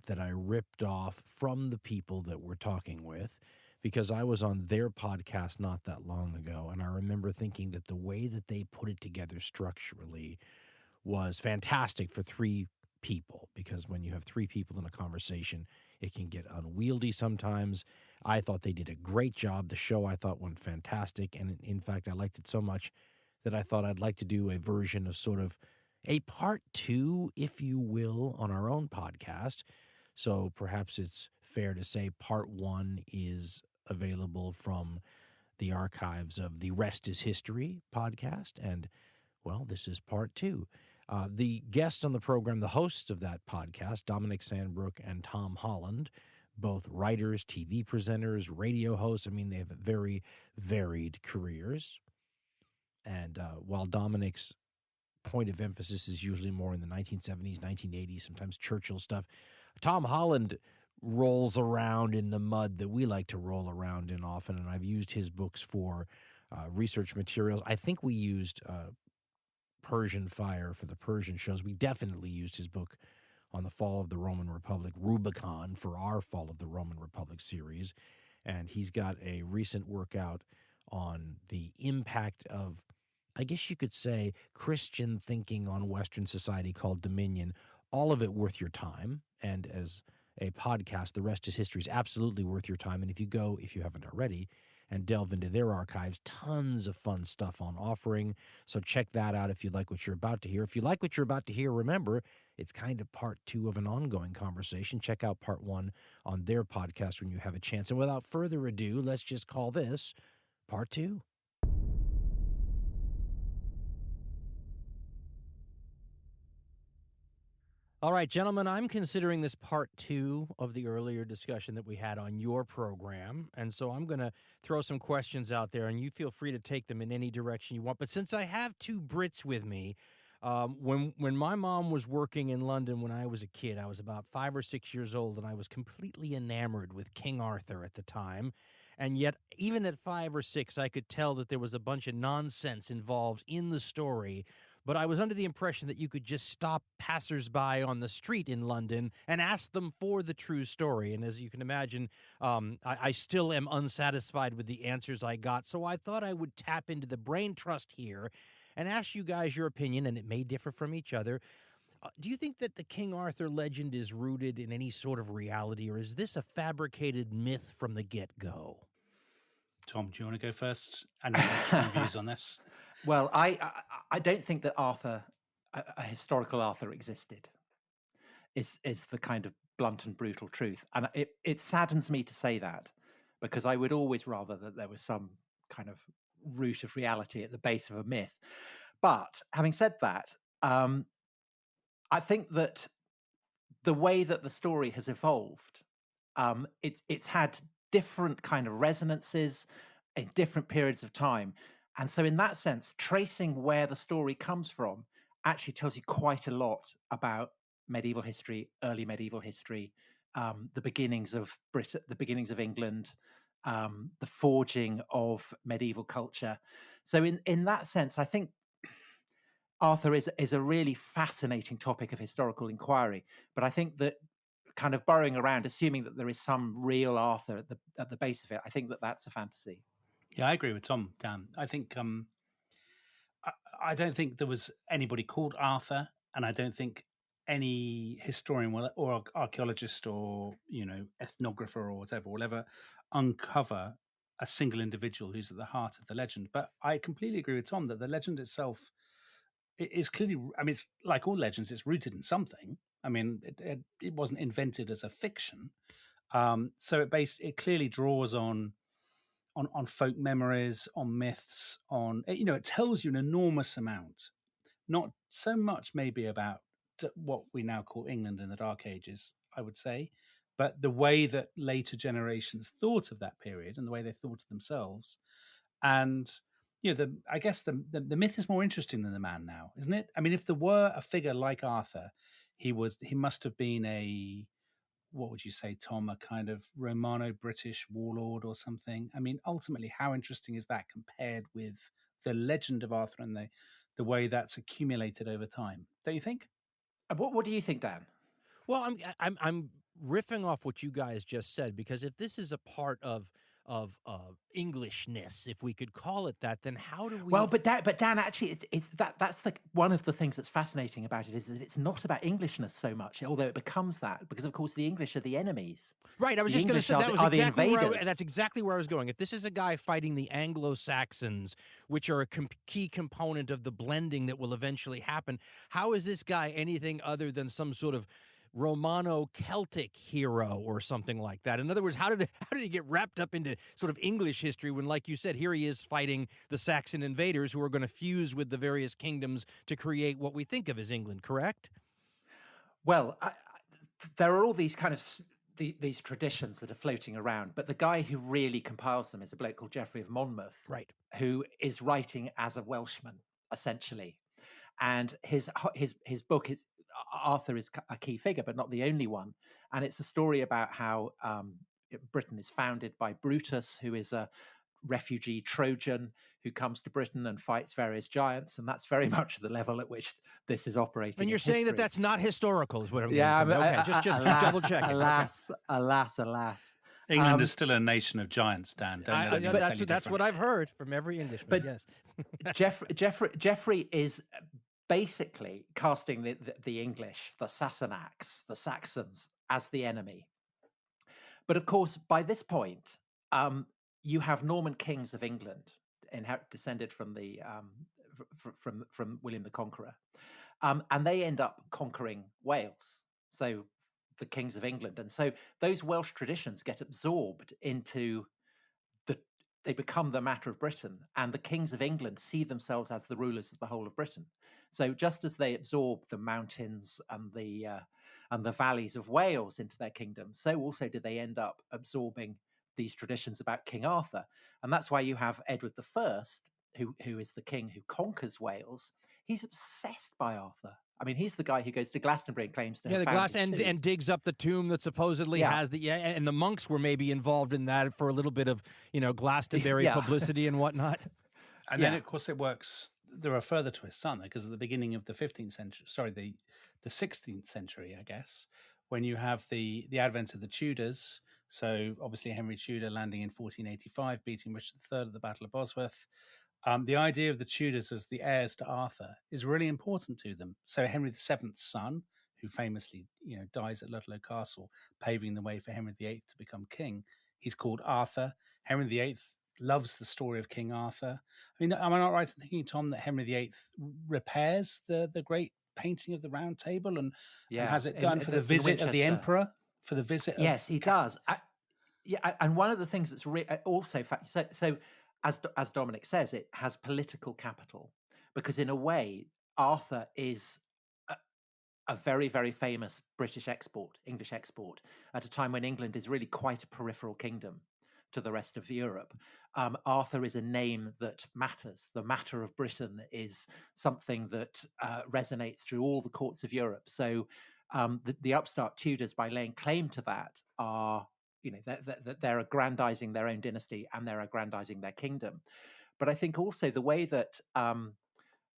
that I ripped off from the people that we're talking with, because I was on their podcast not that long ago, and I remember thinking that the way that they put it together structurally was fantastic for three people, because when you have three people in a conversation, it can get unwieldy sometimes. I thought they did a great job. The show, I thought, went fantastic, and in fact, I liked it so much that I thought I'd like to do a version of sort of a part two, if you will, on our own podcast. So perhaps it's fair to say part one is available from the archives of the Rest is History podcast. And, well, this is part two. The guests on the program, the hosts of that podcast, Dominic Sandbrook and Tom Holland, both writers, TV presenters, radio hosts. I mean, they have very varied careers. And while Dominic's point of emphasis is usually more in the 1970s, 1980s, sometimes Churchill stuff, Tom Holland rolls around in the mud that we like to roll around in often, and I've used his books for research materials. I think we used Persian Fire for the Persian shows. We definitely used his book on the fall of the Roman Republic, Rubicon, for our Fall of the Roman Republic series, and he's got a recent work out on the impact of, I guess you could say, Christian thinking on Western society called Dominion. All of it worth your time. And as a podcast, The Rest is History is absolutely worth your time. And if you go, if you haven't already, and delve into their archives, tons of fun stuff on offering. So check that out if you like what you're about to hear. If you like what you're about to hear, remember, it's kind of part two of an ongoing conversation. Check out part one on their podcast when you have a chance. And without further ado, let's just call this part two. All right, gentlemen, I'm considering this part two of the earlier discussion that we had on your program. And so I'm going to throw some questions out there, and you feel free to take them in any direction you want. But since I have two Brits with me, when my mom was working in London when I was a kid, I was about 5 or 6 years old, and I was completely enamored with King Arthur at the time. And yet, even at 5 or 6, I could tell that there was a bunch of nonsense involved in the story. But I was under the impression that you could just stop passersby on the street in London and ask them for the true story. And as you can imagine, I still am unsatisfied with the answers I got. So I thought I would tap into the brain trust here and ask you guys your opinion, and it may differ from each other. Do you think that the King Arthur legend is rooted in any sort of reality, or is this a fabricated myth from the get-go? Tom, do you want to go first? And your strong views on this? Well, I don't think that Arthur, a historical Arthur, existed. Is the kind of blunt and brutal truth, and it saddens me to say that, because I would always rather that there was some kind of root of reality at the base of a myth. But having said that, I think that the way that the story has evolved, it's had different kind of resonances in different periods of time. And so in that sense, tracing where the story comes from actually tells you quite a lot about medieval history, early medieval history, the beginnings of Britain, the beginnings of England, the forging of medieval culture. So in that sense, I think Arthur is a really fascinating topic of historical inquiry. But I think that kind of burrowing around, assuming that there is some real Arthur at the base of it, I think that that's a fantasy. Yeah, I agree with Tom, Dan. I think I don't think there was anybody called Arthur, and I don't think any historian or archaeologist or ethnographer or whatever will ever uncover a single individual who's at the heart of the legend. But I completely agree with Tom that the legend itself is clearly, I mean, it's like all legends, it's rooted in something. I mean, it wasn't invented as a fiction. So it clearly draws on folk memories, on myths, it tells you an enormous amount, not so much maybe about what we now call England in the Dark Ages, I would say, but the way that later generations thought of that period and the way they thought of themselves. And I guess the myth is more interesting than the man now, isn't it? I mean, if there were a figure like Arthur, he must have been what would you say, Tom, a kind of Romano-British warlord or something? I mean, ultimately, how interesting is that compared with the legend of Arthur and the way that's accumulated over time? Don't you think? What do you think, Dan? Well, I'm riffing off what you guys just said, because if this is a part of Englishness, if we could call it that, then how do we? Well, but Dan, actually, that's one of the things that's fascinating about it is that it's not about Englishness so much, although it becomes that because, of course, the English are the enemies. Right, I was The just going to English say that was are the exactly invaders. that's exactly where I was going. If this is a guy fighting the Anglo-Saxons, which are a key component of the blending that will eventually happen, how is this guy anything other than some sort of Romano-Celtic hero or something like that? In other words, how did he get wrapped up into sort of English history when, like you said, here he is fighting the Saxon invaders who are going to fuse with the various kingdoms to create what we think of as England, correct? Well, there are all these kind of these traditions that are floating around, but the guy who really compiles them is a bloke called Geoffrey of Monmouth, right, who is writing as a Welshman, essentially. And his book is Arthur is a key figure, but not the only one. And it's a story about how Britain is founded by Brutus, who is a refugee Trojan who comes to Britain and fights various giants, and that's very much the level at which this is operating. And you're saying that that's not historical, is what I'm getting from yeah. Okay, just alas, double check it. Alas. England is still a nation of giants, Dan. That's what I've heard from every Englishman. But yes, Geoffrey is basically casting the English, the Sassenachs, the Saxons, as the enemy. But of course, by this point, you have Norman kings of England, descended from the from William the Conqueror, and they end up conquering Wales. So the kings of England, and so those Welsh traditions get absorbed into they become the matter of Britain, and the kings of England see themselves as the rulers of the whole of Britain. So just as they absorb the mountains and the valleys of Wales into their kingdom, so also do they end up absorbing these traditions about King Arthur. And that's why you have Edward I, who is the king who conquers Wales. He's obsessed by Arthur. I mean, he's the guy who goes to Glastonbury and claims to have found and digs up the tomb that supposedly has and the monks were maybe involved in that for a little bit of Glastonbury publicity and whatnot. And then, of course, it works. There are further twists, aren't there? Because at the beginning of the 15th century, the 16th century, I guess, when you have the advent of the Tudors. So obviously Henry Tudor landing in 1485, beating Richard III at the Battle of Bosworth. The idea of the Tudors as the heirs to Arthur is really important to them. So Henry VII's son, who famously, dies at Ludlow Castle, paving the way for Henry VIII to become king, he's called Arthur. Henry VIII loves the story of King Arthur. I mean, am I not right in thinking, Tom, that Henry VIII repairs the great painting of the Round Table and has it done for the visit of the Emperor? For the visit? Yes, he does. And one of the things that's also so. As Dominic says, it has political capital because, in a way, Arthur is a very, very famous English export, at a time when England is really quite a peripheral kingdom to the rest of Europe. Arthur is a name that matters. The matter of Britain is something that resonates through all the courts of Europe. So the upstart Tudors, by laying claim to that, are they're aggrandizing their own dynasty and they're aggrandizing their kingdom. But I think also the way that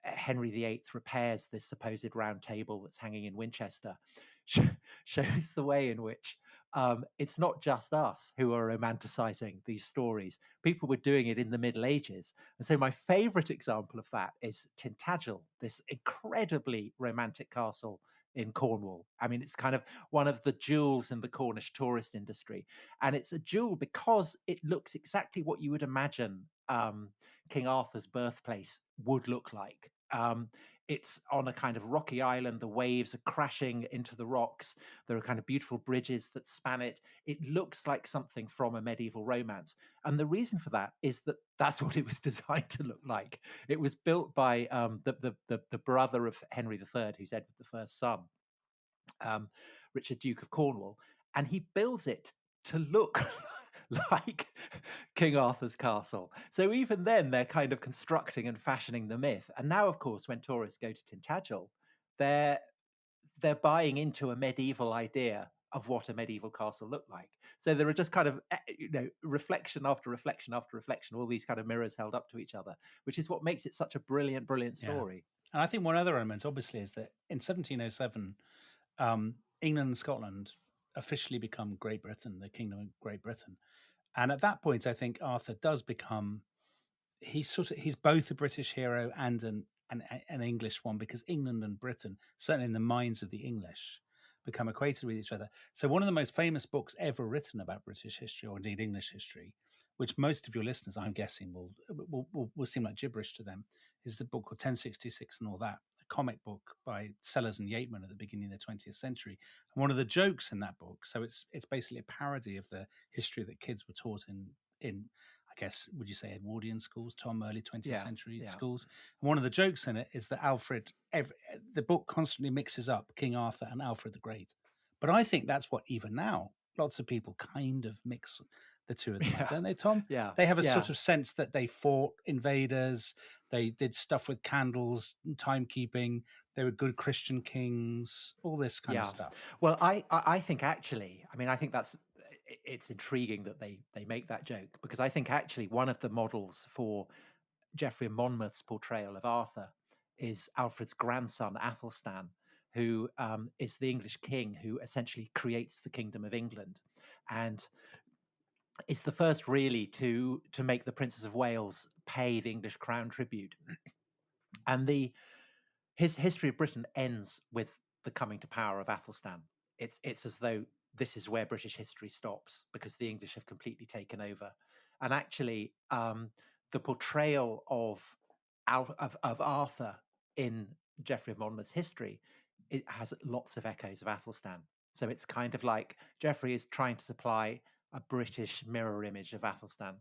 Henry VIII repairs this supposed round table that's hanging in Winchester shows the way in which it's not just us who are romanticizing these stories. People were doing it in the Middle Ages. And so my favorite example of that is Tintagel, this incredibly romantic castle in Cornwall. I mean, it's kind of one of the jewels in the Cornish tourist industry. And it's a jewel because it looks exactly what you would imagine King Arthur's birthplace would look like. It's on a kind of rocky island. The waves are crashing into the rocks. There are kind of beautiful bridges that span it. It looks like something from a medieval romance. And the reason for that is that that's what it was designed to look like. It was built by the brother of Henry III, who's Edward I's son, Richard, Duke of Cornwall. And he builds it to look like King Arthur's castle. So even then, they're kind of constructing and fashioning the myth. And now, of course, when tourists go to Tintagel, they're buying into a medieval idea of what a medieval castle looked like. So there are just kind of, reflection after reflection after reflection, all these kind of mirrors held up to each other, which is what makes it such a brilliant, brilliant story. And I think one other element, obviously, is that in 1707, England and Scotland officially become Great Britain, the Kingdom of Great Britain. And at that point, I think Arthur does become he's both a British hero and an English one, because England and Britain, certainly in the minds of the English, become equated with each other. So one of the most famous books ever written about British history, or indeed English history, which most of your listeners, I'm guessing, will seem like gibberish to them, is the book called 1066 and All That, a comic book by Sellers and Yeatman at the beginning of the 20th century. And one of the jokes in that book, so it's basically a parody of the history that kids were taught in I guess, would you say Edwardian schools, Tom, early 20th century schools? And one of the jokes in it is that the book constantly mixes up King Arthur and Alfred the Great. But I think that's what, even now, lots of people kind of mix the two of them up, don't they, Tom? Yeah. They have a sort of sense that they fought invaders, they did stuff with candles, timekeeping, they were good Christian kings, all this kind of stuff. Well, I think actually, I mean, I think it's intriguing that they make that joke, because I think actually one of the models for Geoffrey of Monmouth's portrayal of Arthur is Alfred's grandson, Athelstan, who is the English king who essentially creates the Kingdom of England, and is the first really to make the Princess of Wales pay the English crown tribute. And his history of Britain ends with the coming to power of Athelstan. It's as though this is where British history stops, because the English have completely taken over. And actually, the portrayal of Arthur in Geoffrey of Monmouth's history, it has lots of echoes of Athelstan. So it's kind of like Geoffrey is trying to supply a British mirror image of Athelstan.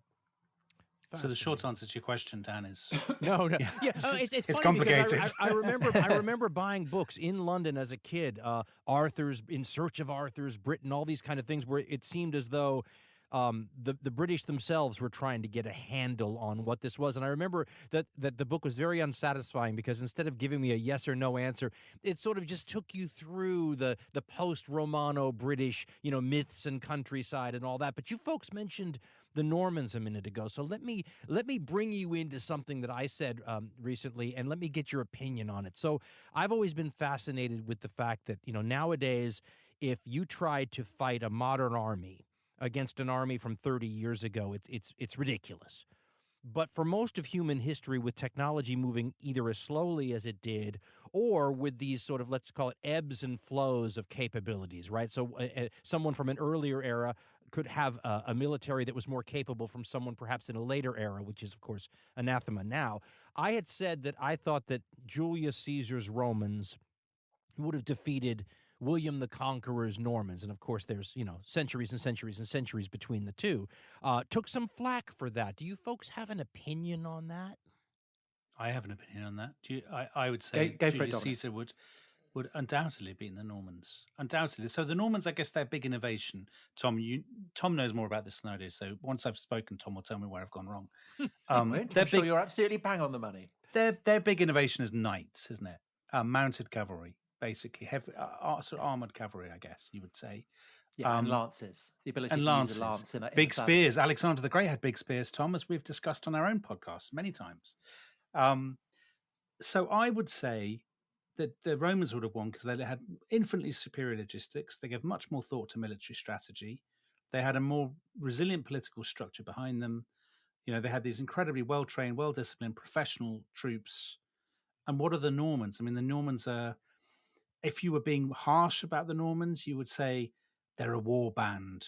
So the short answer to your question, Dan, is no. It's complicated. I remember buying books in London as a kid, Arthur's In Search of Arthur's Britain, all these kind of things, where it seemed as though the British themselves were trying to get a handle on what this was. And I remember that the book was very unsatisfying, because instead of giving me a yes or no answer, it sort of just took you through the post-Romano British, myths and countryside and all that. But you folks mentioned the Normans a minute ago. So let me bring you into something that I said recently, and let me get your opinion on it. So I've always been fascinated with the fact that, nowadays, if you try to fight a modern army against an army from 30 years ago, it's ridiculous. But for most of human history, with technology moving either as slowly as it did, or with these sort of, let's call it, ebbs and flows of capabilities, right? So someone from an earlier era could have a military that was more capable from someone perhaps in a later era, which is, of course, anathema now. I had said that I thought that Julius Caesar's Romans would have defeated William the Conqueror's Normans. And of course, there's, centuries and centuries and centuries between the two. Took some flack for that. Do you folks have an opinion on that? I have an opinion on that. I would say Julius Caesar would undoubtedly beat the Normans. Undoubtedly. So the Normans, I guess, their big innovation. Tom knows more about this than I do. So once I've spoken, Tom will tell me where I've gone wrong. I'm sure you're absolutely bang on the money. Their big innovation is knights, isn't it? Mounted cavalry, basically, heavy, sort of armored cavalry, I guess you would say. Yeah, and lances. The ability to use a lance in big spears. Alexander the Great had big spears, Tom, as we've discussed on our own podcast many times. So I would say that the Romans would have won because they had infinitely superior logistics. They gave much more thought to military strategy. They had a more resilient political structure behind them. They had these incredibly well-trained, well-disciplined, professional troops. And what are the Normans? I mean, the Normans are, if you were being harsh about the Normans, you would say they're a war band.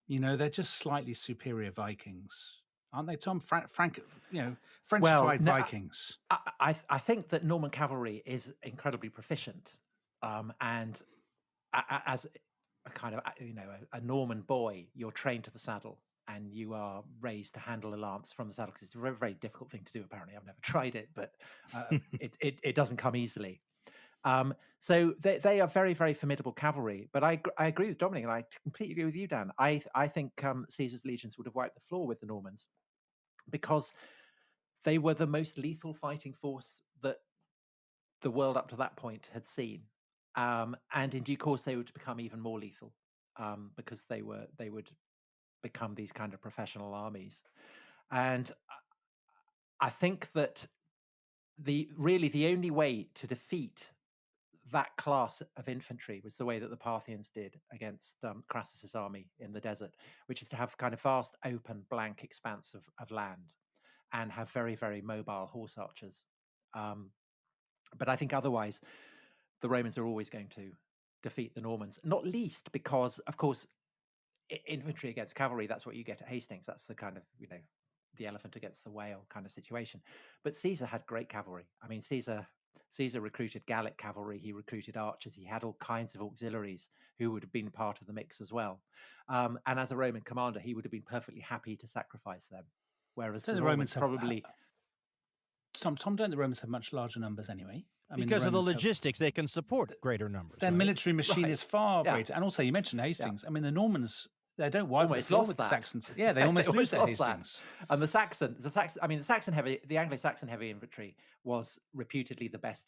They're just slightly superior Vikings. Aren't they, Tom? Frenchified Vikings. I think that Norman cavalry is incredibly proficient, and as a kind of a Norman boy, you're trained to the saddle, and you are raised to handle a lance from the saddle, because it's a very, very difficult thing to do. Apparently, I've never tried it, but it doesn't come easily. So they are very, very formidable cavalry. But I agree with Dominic, and I completely agree with you, Dan. I think Caesar's legions would have wiped the floor with the Normans, because they were the most lethal fighting force that the world up to that point had seen. And in due course, they would become even more lethal, because they would become these kind of professional armies. And I think that the only way to defeat that class of infantry was the way that the Parthians did against Crassus's army in the desert, which is to have kind of vast, open, blank expanse of land and have very, very mobile horse archers. But I think otherwise, the Romans are always going to defeat the Normans, not least because, of course, infantry against cavalry, that's what you get at Hastings. That's the kind of, the elephant against the whale kind of situation. But Caesar had great cavalry. I mean, Caesar recruited Gallic cavalry. He recruited archers. He had all kinds of auxiliaries who would have been part of the mix as well. And as a Roman commander, he would have been perfectly happy to sacrifice them. Whereas the Romans probably... Tom, don't the Romans have much larger numbers anyway? Because of the logistics, they can support greater numbers. Their military machine is far greater. And also, you mentioned Hastings. I mean, the Normans... They don't wipe the floor with the Saxons. Yeah, they almost lose at Hastings. And the Anglo-Saxon heavy infantry was reputedly the best